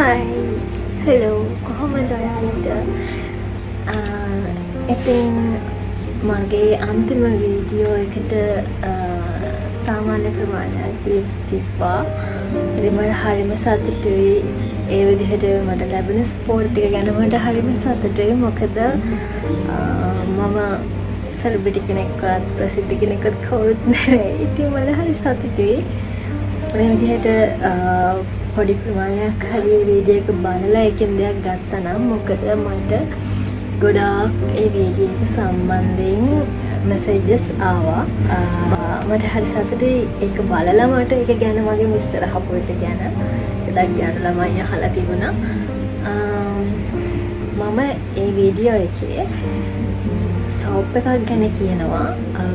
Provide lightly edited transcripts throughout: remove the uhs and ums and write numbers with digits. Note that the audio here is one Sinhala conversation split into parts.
Hi, hello, කොහොමද ඔයාලට? ඉතින් මගේ අන්තිම වීඩියෝ එකට සාමාන්‍ය ප්‍රමාණයක් views තිබ්බා. ඉතින් මට හරිම සතුටුයි. ඒ විදිහට මට ලැබෙන support එක ගැන මට හරිම සතුටුයි. මොකද මම celebrity කෙනෙක්වත් ප්‍රසිද්ධ කෙනෙක්වත් කවුරුත් නෙවෙයි. ඉතින් මට හරි සතුටුයි. මේ විදිහට පොඩි ප්‍රමාණයක් හරි වීඩියෝ එක බලලා එකෙන් දෙයක් ගත්තා නම් මොකද මට ගොඩාක් ඒ වීඩියෝ එක සම්බන්ධයෙන් මැසේජස් ආවා. මට හරි සතුටුයි ඒක බලලා මට ඒක ගැන මගේ විස්තර හපුවට ගැන ගොඩක් ගැන ළමයි අහලා තිබුණා. මම ඒ වීඩියෝ එකේ සෝප් එකක් ගැන කියනවා,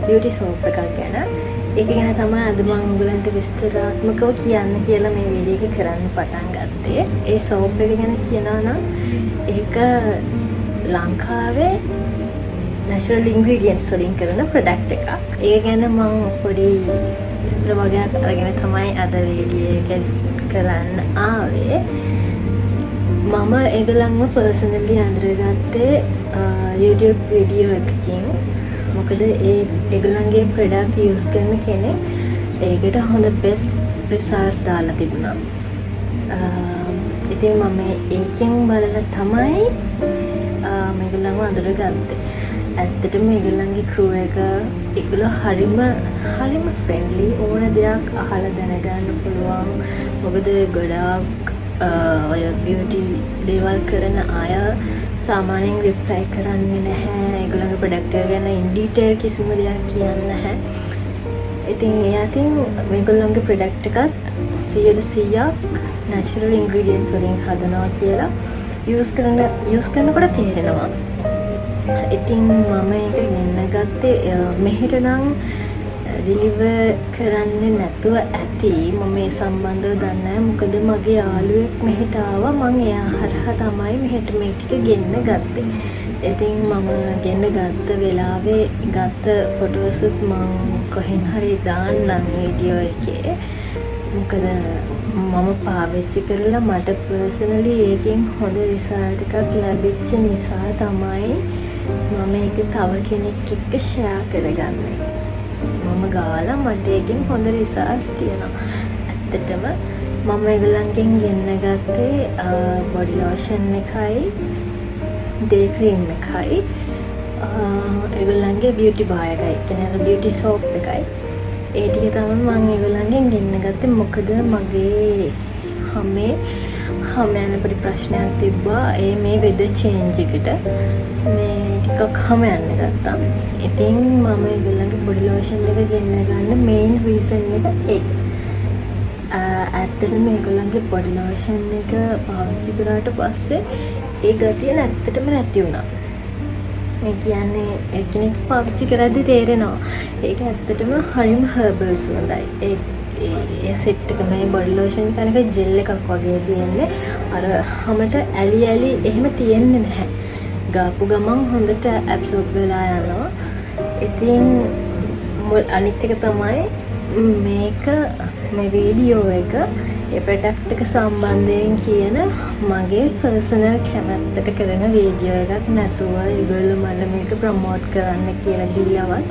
බියුටි සෝප් එකක් ගැන. ඒක ගැන තමයි අද මම උගලන්ට විස්තරාත්මකව කියන්න කියලා මේ වීඩියෝ එක කරන්න පටන් ගත්තේ. ඒ සෝප් එක ගැන කියනවා නම් ඒක ලංකාවේ natural ingredients වලින් කරන product එකක්. ඒක ගැන මම පොඩි විස්තර වගේක් අරගෙන තමයි අද වීඩියෝ එක කරන්න ආවේ. මම ඒගොල්ලන්ව personally අඳුරගත්තේ YouTube වීඩියෝ එකකින්. මොකද ඒගොල්ලන්ගේ ප්‍රොඩක්ට් යූස් කරන කෙනෙක් ඒකට හොඳ බෙස්ට් රිසල්ට්ස් දාලා තිබුණා. ඉතින් මම ඒකෙන් බලලා තමයි මේගොල්ලන්ව අඳුරගත්තේ. ඇත්තටම මේගොල්ලන්ගේ ක්‍රූ එක ඒගොල්ලෝ හරිම ෆ්‍රෙන්ඩ්ලි, ඕන දෙයක් අහලා දැනගන්න පුළුවන්. මොකද ගොඩාක් ඔය බියුටි දේවල් කරන අය සාමාන්‍යයෙන් රිප්ලයි කරන්නේ නැහැ. ඒගොල්ලන්ගේ ප්‍රොඩක්ට් එක ගැන ඉන් ඩීටේල් කිසිම දෙයක් කියන්නේ නැහැ. ඉතින් ඒ අතින් මේගොල්ලන්ගේ ප්‍රොඩක්ට් එකත් 100% natural ingredients වලින් හදනවා කියලා යූස් කරනකොට තේරෙනවා. ඉතින් මම ඒක ගෙන්න ගත්තේ මෙහෙට නම් ඩිලිවර් කරන්නේ නැතුව ඇති. මම මේ සම්බන්ධව දන්නේ නැහැ. මොකද මගේ යාළුවෙක් මෙහෙට ආවා. මම එයා හරහා තමයි මෙහෙට මේක ගෙන්න ගත්තේ. ඉතින් මම ගෙන්න ගත්ත වෙලාවේ ගත්ත ෆොටෝස් උත් මම කොහෙන් හරි දාන්නම් වීඩියෝ එකේ. මොකද මම පාවිච්චි කරලා මට පර්සනලි ඒකෙන් හොඳ රිසල්ට් එකක් ලැබිච්ච නිසා තමයි මම ඒක තව කෙනෙක් එක්ක ෂෙයා කරගන්නේ. මම ගාලා මට ඒකෙන් හොඳ රිසල්ට්ස් තියෙනවා. ඇත්තටම මම ඒගොල්ලන්ගෙන් ගෙන්න ගත්තේ බොඩි ලෝෂන් එකයි, ඩේ ක්‍රීම් එකයි, ඒගොල්ලන්ගේ බියුටි බාය එකයි, කියන්නේ බියුටි සෝප් එකයි. ඒ ටික තමයි මම ඒගොල්ලන්ගෙන් ගෙන්න ගත්තේ. මොකද මගේ හැම යන පොඩි ප්‍රශ්නයක් තිබ්බා. ඒ මේ වෙදර් චේන්ජ් එකට මේ ටිකක් හැම යන්න ගත්තා. ඉතින් මම ඒගොල්ලන්ගේ බොඩි ලෝෂන් එක ගෙන්න ගන්න මේන් රීසන් එක ඒක. ඇත්තටම ඒගොල්ලන්ගේ බොඩි ලෝෂන් එක පාවිච්චි කරාට පස්සේ ඒ ගතිය ඇත්තටම නැති වුණා. මේ කියන්නේ එක්කෙනෙක් පාවිච්චි කරද්දි තේරෙනවා. ඒක ඇත්තටම හරිම හර්බල් සුවඳයි. ඒ සෙට් එක මේ බොඩි ලෝෂන් කනක ජෙල් එකක් වගේ තියෙන්නේ. අර හැමත ඇලි එහෙම තියෙන්නේ නැහැ. ගාපු ගමන් හොඳට ඇබ්සෝබ් වෙලා යනවා. ඉතින් අනිත් එක තමයි මේක මේ වීඩියෝ එක ඒ ප්‍රොඩක්ට් එක සම්බන්ධයෙන් කියන මගේ පර්සනල් කැමැත්තට කරන වීඩියෝ එකක් නැතුව ඒගොල්ලෝ මට මේක ප්‍රොමෝට් කරන්න කියලා දීලවත්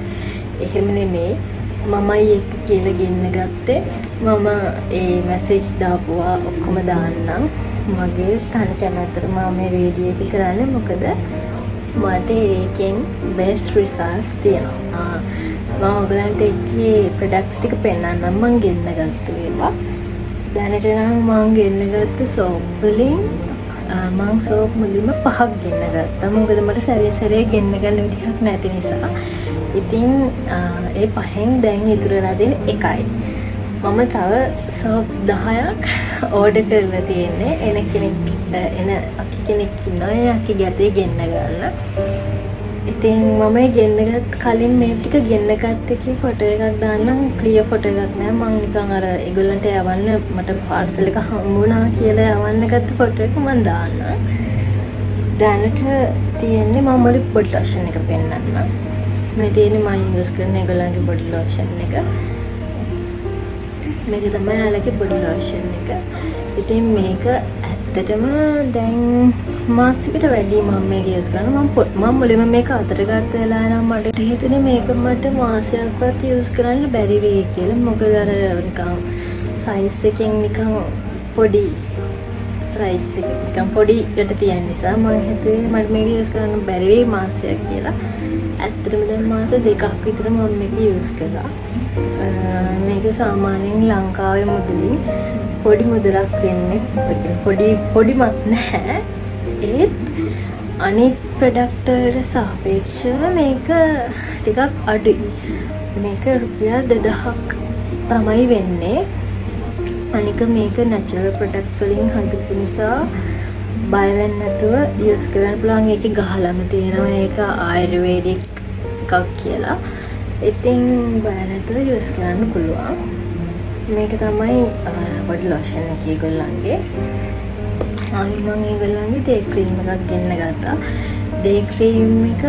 එහෙම නෙමෙයි. මමයි ඒක කියලා ගෙන්න ගත්තේ. මම ඒ මැසේජ් දාපුවා ඔක්කොම දාන්නම්. මගේ තනි කැමැත්තට මම මේ වීඩියෝ එක කරන්නේ. මොකද මට ඒකෙන් බෙස්ට් රිසල්ට්ස් තියෙනවා. මම ඔයගලන්ට ඒකේ ප්‍රොඩක්ට්ස් ටික පෙන්නන්නම්. මම ගෙන්න ගත්ත ඒවා. දැනට නම් මම ගෙන්න ගත්ත සෝප් වලින් මම සෝප් මුලින්ම 5ක් ගෙන්න ගත්තා. මොකද මට සැරේ ගෙන්න ගන්න විදිහක් නැති නිසා. ඉතින් ඒ 5න් දැන් ඉතුරු වෙලා තියෙන එකයි. මම තව සෝප් 10ක් ඕඩර් කරලා තියෙන්නේ. එන අකි කෙනෙක් ඉන්නවා. ඒ අකි ගැතේ ගෙන්න ගන්න. ඉතින් මම ගෙන්නගත් කලින් මේ ටික ගෙන්නගත් එකේ ෆොටෝ එකක් දාන්නම්. ක්ලියර් ෆොටෝ එකක් නෑ. මම නිකන් අර ඒගොල්ලන්ට යවන්න මට පාර්සල් එක හම්බුණා කියලා යවන්න ගත්ත ෆොටෝ එක මම දාන්නම්. දැනට තියෙන්නේ මම මුලින් බොඩි ලෝෂන් එක පෙන්නන්නම්. මේ තියෙන්නේ මම යූස් කරන ඒගොල්ලන්ගේ බොඩි ලෝෂන් එක. මේක තමයි යාළුවගේ බොඩි ලෝෂන් එක. ඉතින් මේක ඇත්තටම දැන් මාසෙකට වැඩි මම මේක යූස් කරනවා. මම මුලින්ම මේක අතට ගත්ත වෙලාව නම් මට හිතුනේ මේක මට මාසයක්වත් යූස් කරන්න බැරි වෙයි කියලා. මොකද අර නිකන් සයිස් එකෙන් නිකන් පොඩි සයිස් එක නිකන් පොඩි යට තියෙන නිසා මම හිතුවේ මට මේක යූස් කරන්න බැරි වෙයි මාසයක් කියලා. ඇත්තටම දැන් මාස 2ක් විතර මම මේක යූස් කළා. මේක සාමාන්‍යයෙන් ලංකාවේ මුදලින් පොඩි මුදලක් වෙන්නේ පොඩිමත් නැහැ. ඒත් අනිත් ප්‍රොඩක්ට් වලට සාපේක්ෂව මේක ටිකක් අඩුයි. මේක රුපියල් 2000ක් තමයි වෙන්නේ. අනික මේක නැචරල් ප්‍රොඩක්ට්ස් වලින් හදපු නිසා බය වෙන්න නැතුව යූස් කරන්න පුළුවන්. ඒකේ ගහලම තියෙනවා ඒක ආයුර්වේදික් එකක් කියලා. ඉතින් බය නැතුව යූස් කරන්න පුළුවන්. මේක තමයි බොඩි ලෝෂන් එක ඒගොල්ලන්ගේ. මම ඒගොල්ලන්ගේ ඩේ ක්‍රීම් එකක් ගෙන්න ගත්තා. ඩේ ක්‍රීම් එක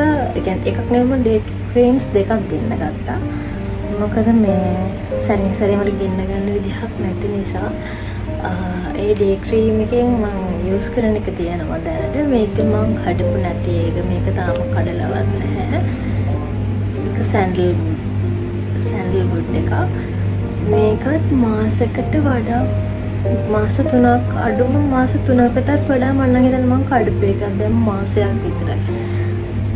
කියන්නේ එකක් නෙවෙයි ඩේ ක්‍රීම්ස් දෙකක් ගෙන්න ගත්තා. මොකද මේ සැරින් සැරේම ගෙන්න ගන්න විදිහක් නැති නිසා ඒ ඩේ ක්‍රීම් එකෙන් මම යූස් කරන එක තියෙනවා දැනට. මේක මම කඩපු නැති එක. මේක තාම කඩලවත් නැහැ. ඒක සැන්ඩල්වුඩ් එකක්. මේකත් මාසෙකට වඩා මාස 3ක් අඩුම මාස 3කටත් වඩා මම හිතන්නේ මම කඩපු එකක් දැන් මාසයක් විතරයි.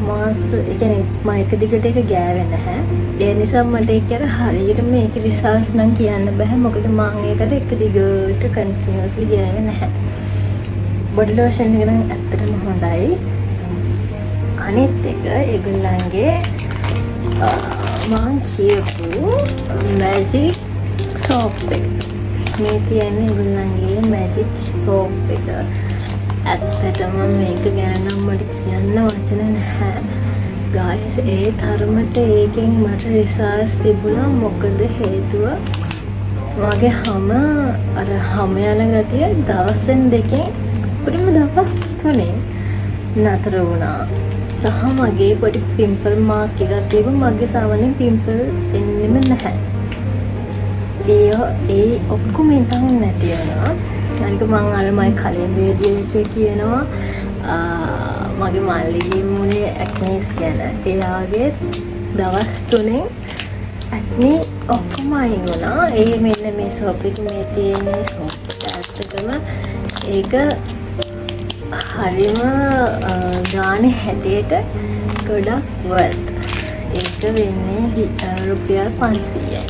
මාස ඒ කියන්නේ මම එක දිගට ඒක ගෑවේ නැහැ. ඒ නිසා මට ඒක අර හරියට මේක රිසල්ට්ස් නම් කියන්න බෑ. මොකද මම ඒකට එක දිගට කන්ටිනියස්ලි ගෑවේ නැහැ. බොඩි ලෝෂන් එක නම් ඇත්තටම හොඳයි. අනිත් එක ඒගොල්ලන්ගේ මම කියපු මැජික් සෝප් එක. මේ කියන්නේ ඒගොල්ලන්ගේ මැජික් සෝප් එක. ඇත්තටම මේක ගැන නම් මට කියන්න වචන නැහැ. ගයිස් ඒ තරමට ඒකෙන් මට රිසල්ට්ස් තිබුණා. මොකද හේතුව මගේ හම යන ගතිය දවසෙන් දෙකෙන් අපිටම දවස් 3න් නතර වුණා. සහ මගේ පොඩි පිම්පල් මාක් එකක් තිබුණා. මගේ සාමාන්‍යයෙන් පිම්පල් එන්නෙම නැහැ. ඒ ඔක්කොම ඉතින් නැති වෙනවා. අනික මම අර මයි කලින් වීඩියෝ එකේ කියනවා මගේ මල්ලිගේ මුනේ ඇක්නීස් ගැන. එයාගේ දවස් 3න් ඇක්නි ඔක්කොම අයින් වුණා. ඒ මෙන්න මේ සෝප් එක මේ තියෙන සෝප් එක ඇත්තටම ඒක හරිම ගානේ හැටියට ගොඩක් worth. ඒක වෙන්නේ රුපියල් 500යි.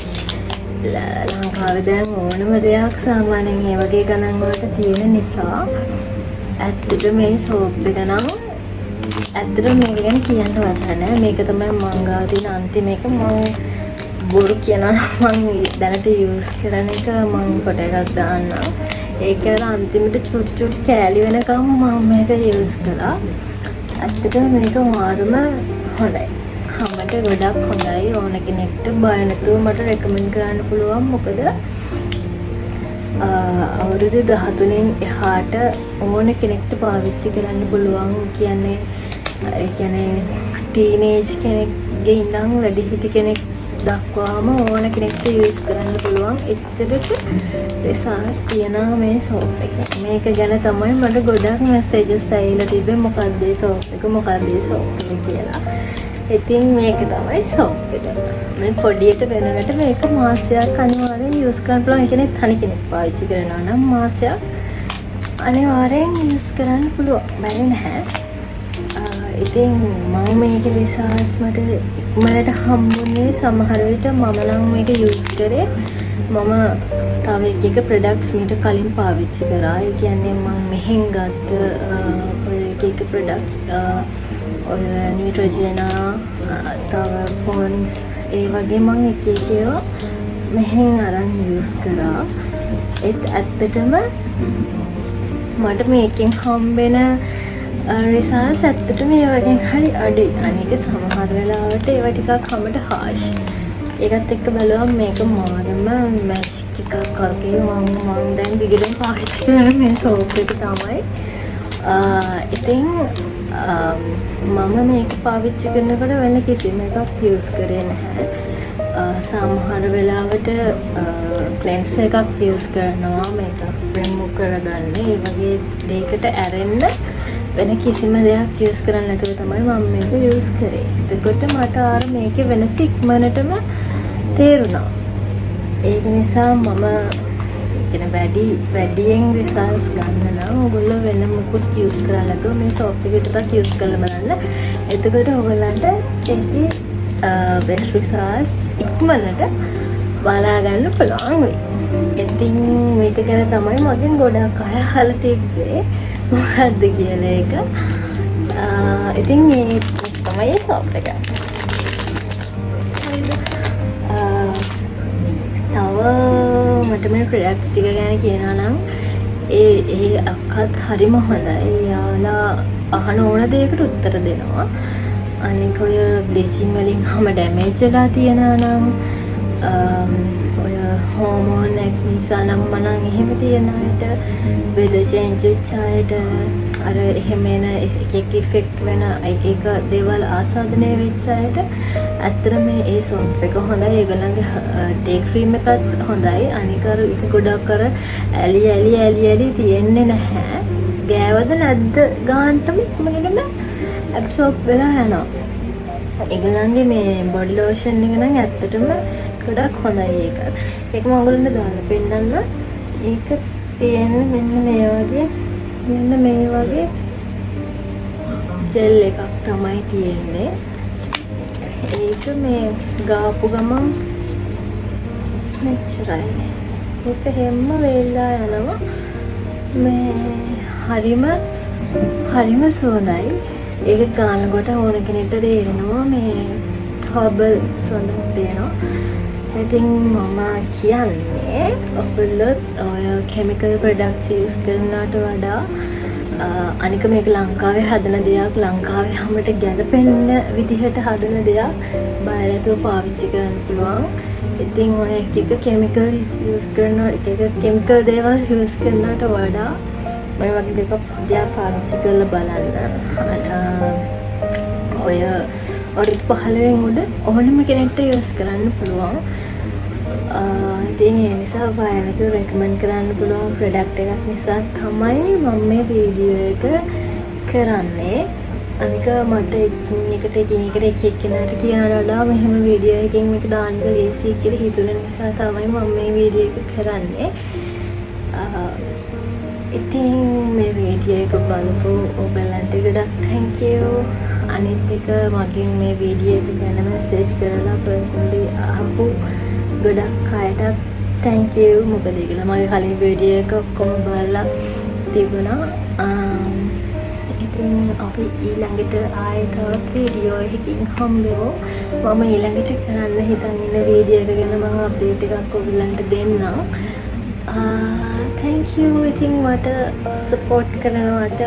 ලංකාවේ දැන් ඕනම දෙයක් සාමාන්‍යයෙන් මේ වගේ ගණන් වලට තියෙන නිසා ඇත්තට මේ සෝප් එක නම් ඇත්තට මේක ගැන කියන්න වචන නැහැ. මේක තමයි මං ගාව තියෙන අන්තිම එක. මං බොරු කියනවා මං දැනට යූස් කරන එක මං ෆොටෝ එකක් දාන්නම්. ඒක අර අන්තිමට චුටි කෑලි වෙනකම් මම මේක යූස් කළා. ඇත්තට මේක මාරුම හොඳයි. හමට ගොඩක් හොඳයි. ඕන කෙනෙක්ට බය නැතුව මට රෙකමන්ඩ් කරන්න පුළුවන්. මොකද අවුරුදු 13න් එහාට ඕන කෙනෙක්ට පාවිච්චි කරන්න පුළුවන්. කියන්නේ ඒ කියන්නේ ටීනේජ් කෙනෙක්ගේ ඉඳන් වැඩිහිටි කෙනෙක් දක්වාම ඕන කෙනෙක්ට යූස් කරන්න පුළුවන්. එච්චරට රිසල්ට්ස් තියෙනවා මේ සෝප් එක. මේක ගැන තමයි මට ගොඩක් මැසේජස් ඇවිල්ලා තිබ්බේ. මොකක්ද මේ සෝප් එක කියලා. ඉතින් මේක තමයි සෝප් එක. මේ පොඩියට වෙනකට මේක මාසයක් අනිවාර්යෙන් යූස් කරන්න පුළුවන්. ඒ කියන්නේ තනි කෙනෙක් පාවිච්චි කරනවා නම් මාසයක් අනිවාර්යෙන් යූස් කරන්න පුළුවන්. බැරි නැහැ. ඉතින් මම මේක රිසර්ච් මට ඉක්මනට හම්බුනේ සමහර විට මම නම් මේක යූස් කරේ. මම තව එක ප්‍රොඩක්ට්ස් මීට කලින් පාවිච්චි කරා. ඒ කියන්නේ මම මෙහෙන් ගත්ත ඔය එක ප්‍රොඩක්ට්ස් ඔය නියුට්‍රොජෙනා තව පොන්ස් ඒ වගේ මම එක ඒවා මෙහෙන් අරන් යූස් කරා. ඒත් ඇත්තටම මට මේකෙන් හම්බෙන රිසල්ට්ස් ඇත්තටම ඒ වගේ හරි අඩුයි. අනික සමහර වෙලාවට ඒවා ටිකක් හැමට හාෂ්. ඒකත් එක්ක බලුවම මේක මාරම මැජික් එකක් වගේ. මම දැන් දිගටම පාවිච්චි කරන මේ සෝප් එක තමයි. ඉතින් මම මේක පාවිච්චි කරනකොට වෙන කිසිම එකක් යූස් කරේ නැහැ. සමහර වෙලාවට ක්ලෙන්ස් එකක් යූස් කරනවා මේකක් රිමූව් කරගන්න. ඒ වගේ දෙයකට ඇරෙන්න වෙන කිසිම දෙයක් යූස් කරන්නේ නැතුව තමයි මම මේක යූස් කරේ. එතකොට මට අර මේකේ වෙනස ඉක්මනටම තේරුණා. ඒක නිසා මම වැඩියෙන් රිසල්ට්ස් ගන්න නම් ඔයගොල්ලෝ වෙන මොකුත් යූස් කරන්නේ නැතුව මේ සෝප් එක විතරක් යූස් කරලා බලන්න. එතකොට ඔයගලන්ට ඒකේ බෙස්ට් රිසල්ට්ස් ඉක්මනට බලා ගන්න පුළුවන් වෙයි. ඉතින් මේක ගැන තමයි මගෙන් ගොඩක් අය අහලා තිබ්බේ මොකද්ද කියලා එක. ඉතින් මේ තමයි සෝප් එක. තව මට මේ ප්‍රොඩක්ට්ස් ටික ගැන කියනවා නම් ඒ අක්කත් හරිම හොඳයි. යාලා අහන ඕන දෙයකට උත්තර දෙනවා. අනික ඔය බ්ලීචින් වලින් හැම ඩැමේජ් වෙලා තියෙනවා නම් ඔය හෝමෝන් එක නිසා නම් මනම් එහෙම තියෙන අයට වෙදර් චේන්ජ් වෙච්ච අයට අර එහෙම එන එක ඉෆෙක්ට් වෙන එක දේවල් ආසාදනය වෙච්ච අයට ඇත්තට මේ ඒ සෝප් එක හොඳයි. ඒගොල්ලන්ගේ ඩේ ක්‍රීම් එකත් හොඳයි. අනික අර එක ගොඩක් අර ඇලි තියෙන්නේ නැහැ. ගෑවද නැද්ද ගානටම ඉක්මනටම ඇබ්සෝබ් වෙලා යනවා. ඒගොල්ලන්ගේ මේ බොඩි ලෝෂන් එක නම් ඇත්තටම ගොඩක් හොඳයි. ඒක මම ඔයගොල්ලන්ට දාලා පෙන්නන්න. ඒක තියෙන්නේ මෙන්න මේ වගේ ජෙල් එකක් තමයි තියෙන්නේ. ඒක මේ ගාපු ගමන් මෙච්චරයි. ඒක හැම වෙලාවෙලා යනවා. මේ හරිම සුවඳයි. ඒක ගානකොට ඕන කෙනෙක්ට තේරෙනවා මේ හර්බල් සුවඳක් තියෙනවා. ඉතින් මම කියන්නේ ඔයගොල්ලෝ ඔය කෙමිකල් ප්‍රොඩක්ට්ස් යූස් කරනවට වඩා අනික මේක ලංකාවේ හදන දෙයක්, ලංකාවේ හැමට ගැලපෙන්න විදිහට හදන දෙයක් බයලතුව පාවිච්චි කරන්න පුළුවන්. ඉතින් ඔය එක කෙමිකල් යූස් කරනවා, එක කෙමිකල් දේවල් යූස් කරනවට වඩා ඔය වගේ දෙයක් පාවිච්චි කරලා බලන්න. ඔය අවුරුදු 15න් උඩ ඕනම කෙනෙක්ට යූස් කරන්න පුළුවන්. ඉතින් ඒ නිසා බය නැතුව රෙකමන්ඩ් කරන්න පුළුවන් ප්‍රොඩක්ට් එකක් නිසා තමයි මම මේ වීඩියෝ එක කරන්නේ. අනික මට එකට එක කෙනාට කියනට වඩා මෙහෙම වීඩියෝ එකකින් මේක දාන්න ලේසි කියලා හිතුන නිසා තමයි මම මේ වීඩියෝ එක කරන්නේ. ඉතින් මේ වීඩියෝ එක බලපු ඔයගලන්ට ගොඩක් thank you. අනිත් එක මගෙන් මේ වීඩියෝ එක ගැන මැසේජ් කරලා පර්සනලි අහපු ගොඩක් අයට thank you. මොකද ඒගොල්ලෝ මගේ කලින් වීඩියෝ එක ඔක්කොම බලලා තිබුණා. ඉතින් අපි ඊළඟට ආයෙ තවත් වීඩියෝ එකකින් හම්බෙමු. මම ඊළඟට කරන්න හිතන් ඉන්න වීඩියෝ එක ගැන මම අප්ඩේට් එකක් ඔයගලන්ට දෙන්නම්. thank you. ඉතින් මට සපෝට් කරනවට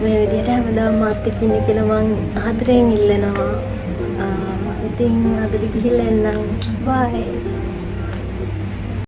මේ විදිහට හැමදාම මාත් එක්ක ඉන්න කියලා මං ආදරෙන් ඉල්ලනවා. ඉතින් අදට ගිහිල්ලා එන්නම්. bye.